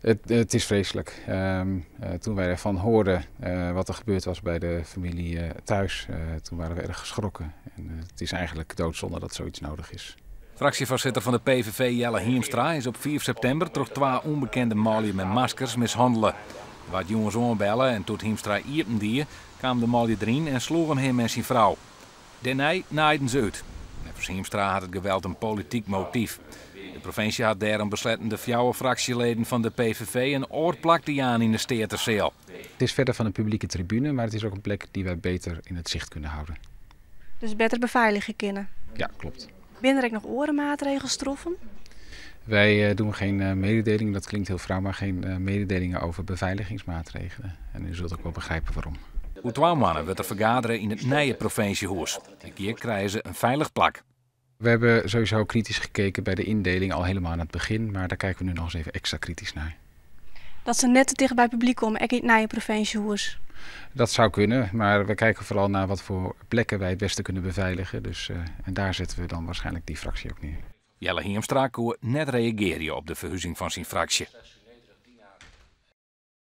Het is vreselijk. Toen wij ervan hoorden wat er gebeurd was bij de familie thuis, toen waren we erg geschrokken. En, het is eigenlijk doodzonde dat zoiets nodig is. Fractievoorzitter van de PVV Jelle Hiemstra is op 4 september toch 2 onbekende mannen met maskers mishandelen. Wat jongens aanbellen en tot Hiemstra iepen die, kwamen de mannen erin en sloegen hem en zijn vrouw. Daarna naaiden ze uit. Volgens Hiemstra had het geweld een politiek motief. De provincie had daarom besloten de 4 fractieleden van de PVV een oorplakte aan in de Steerterzeel. Het is verder van een publieke tribune, maar het is ook een plek die wij beter in het zicht kunnen houden. Dus beter beveiligen kunnen? Ja, klopt. Binnen er ook nog orenmaatregels getroffen? Wij doen geen mededelingen, dat klinkt heel vrouw, maar geen mededelingen over beveiligingsmaatregelen. En u zult ook wel begrijpen waarom. Hoe 2 mannen wordt er vergaderen in het nieuwe provinciehuis. Hier krijgen ze een veilig plak. We hebben sowieso kritisch gekeken bij de indeling al helemaal aan het begin, maar daar kijken we nu nog eens even extra kritisch naar. Dat ze net te dicht bij het publiek komen, ook in het nieuwe provinciehuis? Dat zou kunnen, maar we kijken vooral naar wat voor plekken wij het beste kunnen beveiligen. Dus, en daar zetten we dan waarschijnlijk die fractie ook neer. Jelle Hiemstra kon net reageren op de verhuizing van zijn fractie.